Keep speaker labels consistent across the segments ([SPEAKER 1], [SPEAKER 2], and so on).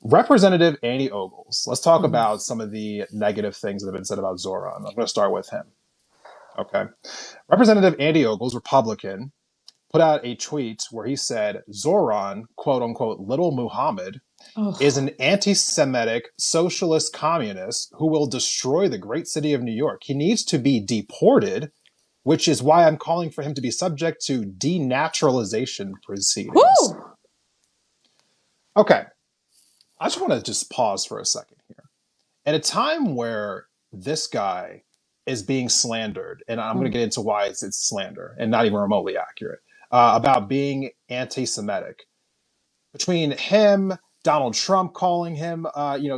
[SPEAKER 1] Representative Andy Ogles. Let's talk about some of the negative things that have been said about Zohran. I'm going to start with him. Okay. Representative Andy Ogles, Republican, put out a tweet where he said Zohran, quote unquote, little Muhammad, is an anti-Semitic socialist communist who will destroy the great city of New York. He needs to be deported, which is why I'm calling for him to be subject to de-naturalization proceedings. Woo! Okay. I just want to just pause for a second here. At a time where this guy is being slandered, and I'm going to get into why it's slander and not even remotely accurate, about being anti-Semitic. Between him, Donald Trump calling him,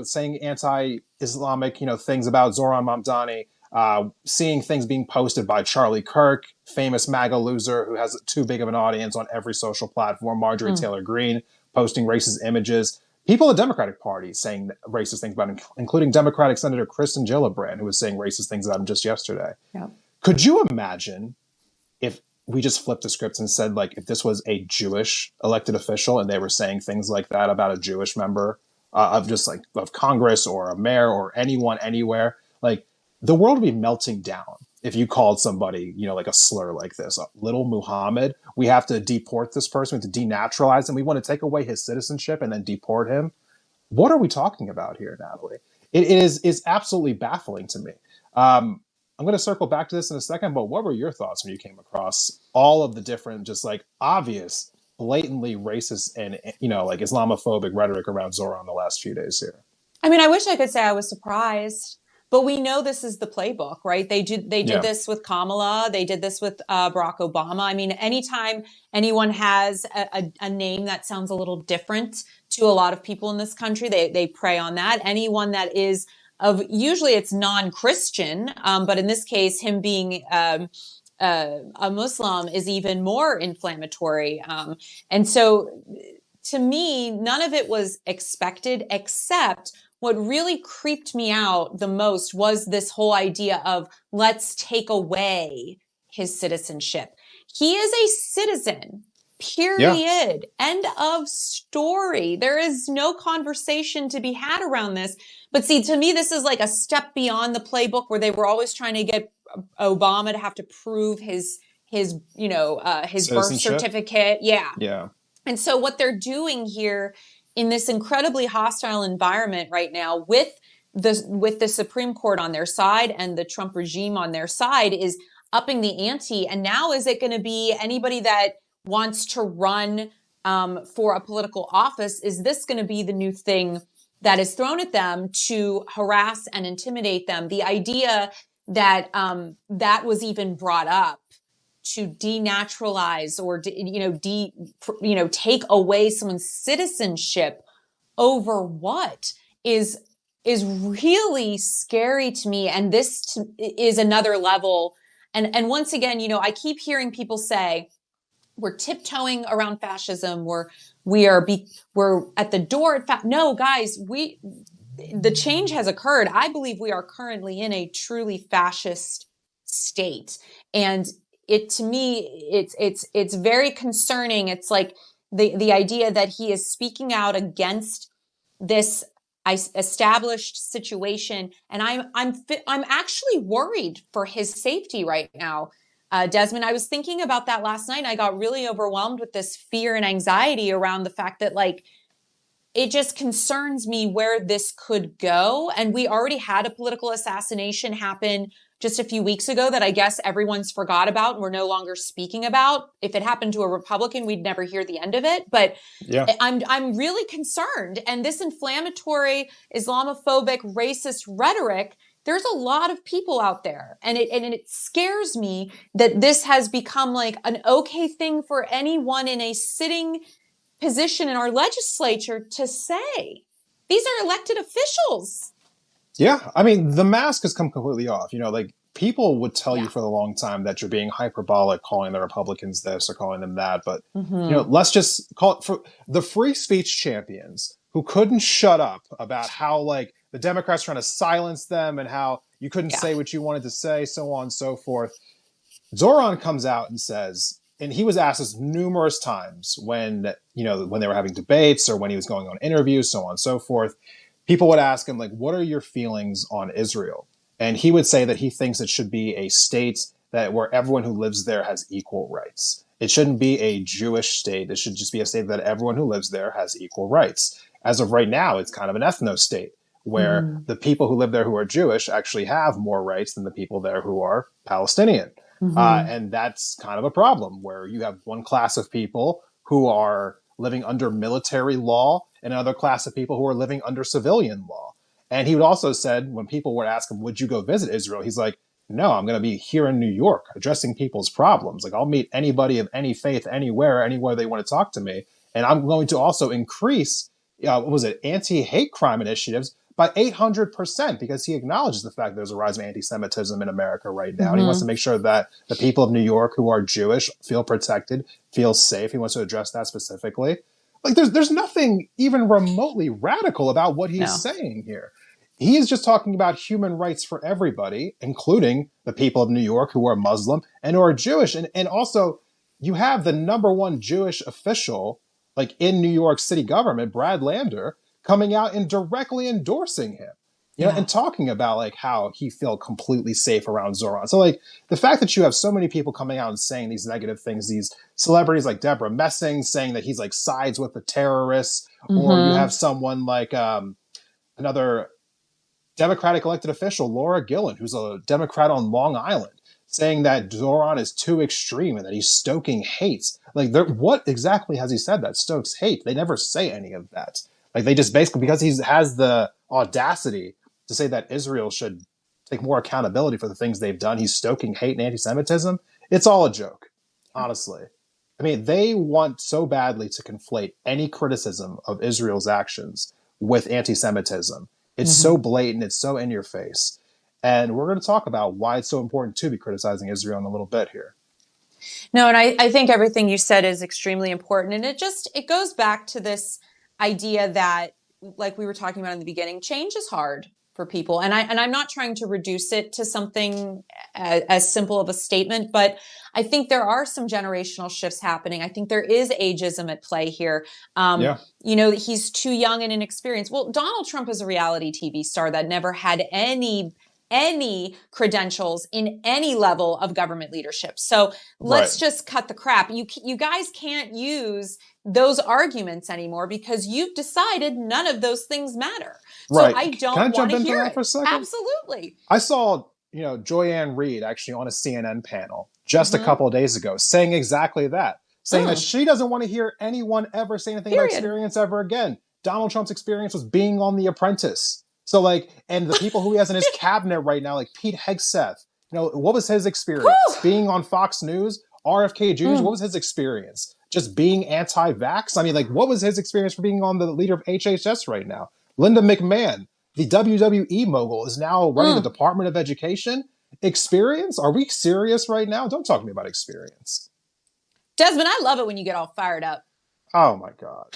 [SPEAKER 1] saying anti-Islamic, things about Zohran Mamdani, seeing things being posted by Charlie Kirk, famous MAGA loser who has too big of an audience on every social platform, Marjorie Taylor Greene posting racist images, people in the Democratic Party saying racist things about him, including Democratic Senator Kristen Gillibrand, who was saying racist things about him just yesterday. Yeah. Could you imagine if we just flipped the script and said, like, if this was a Jewish elected official and they were saying things like that about a Jewish member of Congress or a mayor or anyone anywhere, like, the world would be melting down if you called somebody, like a slur like this, little Muhammad. We have to deport this person, we have to denaturalize him. We want to take away his citizenship and then deport him. What are we talking about here, Natalie? It is absolutely baffling to me. I'm going to circle back to this in a second, but what were your thoughts when you came across all of the different, just like obvious, blatantly racist and, like Islamophobic rhetoric around Zohran the last few days here?
[SPEAKER 2] I mean, I wish I could say I was surprised. But we know this is the playbook, right? They did this with Kamala. They did this with Barack Obama. I mean, anytime anyone has a name that sounds a little different to a lot of people in this country, they prey on that. Anyone that is usually it's non-Christian, but in this case, him being a Muslim is even more inflammatory. And so to me, none of it was expected, except what really creeped me out the most was this whole idea of let's take away his citizenship. He is a citizen, period. Yeah. End of story. There is no conversation to be had around this. But see, to me, this is like a step beyond the playbook where they were always trying to get Obama to have to prove his birth certificate. Yeah. Yeah. And so what they're doing here in this incredibly hostile environment right now with the Supreme Court on their side and the Trump regime on their side is upping the ante. And now is it going to be anybody that wants to run for a political office? Is this going to be the new thing that is thrown at them to harass and intimidate them? The idea that that was even brought up to denaturalize or take away someone's citizenship over what is really scary to me. And this is another level. And once again, I keep hearing people say we're tiptoeing around fascism. We're at the door. No, guys, the change has occurred. I believe we are currently in a truly fascist state, and to me, it's very concerning. It's like the idea that he is speaking out against this established situation, and I'm actually worried for his safety right now. Desmond, I was thinking about that last night, and I got really overwhelmed with this fear and anxiety around the fact that, like, it just concerns me where this could go. And we already had a political assassination happen just a few weeks ago that I guess everyone's forgot about and we're no longer speaking about. If it happened to a Republican, we'd never hear the end of it. But yeah. I'm really concerned. And this inflammatory, Islamophobic, racist rhetoric, there's a lot of people out there. And it scares me that this has become like an okay thing for anyone in a sitting position in our legislature to say. These are elected officials.
[SPEAKER 1] Yeah, I mean, the mask has come completely off. Like, people would tell you for a long time that you're being hyperbolic, calling the Republicans this or calling them that. But, let's just call it for the free speech champions who couldn't shut up about how, like, the Democrats trying to silence them and how you couldn't say what you wanted to say, so on and so forth. Zohran comes out and says, and he was asked this numerous times when, when they were having debates or when he was going on interviews, so on and so forth. People would ask him, like, what are your feelings on Israel? And he would say that he thinks it should be a state where everyone who lives there has equal rights. It shouldn't be a Jewish state. It should just be a state that everyone who lives there has equal rights. As of right now, it's kind of an ethno state where the people who live there who are Jewish actually have more rights than the people there who are Palestinian. And that's kind of a problem where you have one class of people who are living under military law and another class of people who are living under civilian law. And he would also said, when people would ask him, would you go visit Israel? He's like, no, I'm going to be here in New York addressing people's problems. Like, I'll meet anybody of any faith, anywhere they want to talk to me. And I'm going to also increase, anti-hate crime initiatives by 800%, because he acknowledges the fact that there's a rise of anti-Semitism in America right now. And he wants to make sure that the people of New York who are Jewish feel protected, feel safe. He wants to address that specifically. Like, there's nothing even remotely radical about what he's saying here. He is just talking about human rights for everybody, including the people of New York who are Muslim and who are Jewish. And also, you have the number one Jewish official, like, in New York City government, Brad Lander, coming out and directly endorsing him, and talking about, like, how he felt completely safe around Zohran. So, like, the fact that you have so many people coming out and saying these negative things, these celebrities like Deborah Messing saying that he's, like, sides with the terrorists, or you have someone like another Democratic elected official, Laura Gillen, who's a Democrat on Long Island, saying that Zohran is too extreme and that he's stoking hate. Like, what exactly has he said that stokes hate? They never say any of that. Like, they just basically, because he has the audacity to say that Israel should take more accountability for the things they've done, he's stoking hate and anti-Semitism. It's all a joke, honestly. I mean, they want so badly to conflate any criticism of Israel's actions with anti-Semitism. It's so blatant. It's so in your face. And we're going to talk about why it's so important to be criticizing Israel in a little bit here.
[SPEAKER 2] No, and I think everything you said is extremely important. And it goes back to this idea that, like we were talking about in the beginning, change is hard for people. And I'm not trying to reduce it to something as simple of a statement, but I think there are some generational shifts happening. I think there is ageism at play here. He's too young and inexperienced. Well, Donald Trump is a reality TV star that never had any credentials in any level of government leadership. So let's just cut the crap. You guys can't use those arguments anymore because you've decided none of those things matter.
[SPEAKER 1] Right.
[SPEAKER 2] So I don't want to hear it.
[SPEAKER 1] For a second?
[SPEAKER 2] Absolutely.
[SPEAKER 1] I saw, Joy-Ann Reid actually on a CNN panel just a couple of days ago saying exactly that, saying that she doesn't want to hear anyone ever say anything about experience ever again. Donald Trump's experience was being on The Apprentice. So, like, and the people who he has in his cabinet right now, like Pete Hegseth, what was his experience? Being on Fox News, RFK Jr., what was his experience? Just being anti-vax? I mean, like, what was his experience for being on the leader of HHS right now? Linda McMahon, the WWE mogul, is now running the Department of Education. Experience? Are we serious right now? Don't talk to me about experience.
[SPEAKER 2] Desmond, I love it when you get all fired up.
[SPEAKER 1] Oh, my God.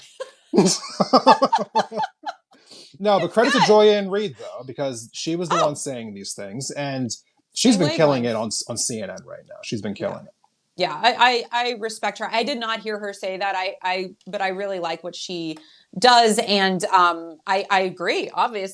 [SPEAKER 1] No, but credit to Joy-Ann Reid, though, because she was the one saying these things, and she's been killing it on CNN right now. She's been killing it.
[SPEAKER 2] Yeah, I respect her. I did not hear her say that. But I really like what she does, and I agree, obviously.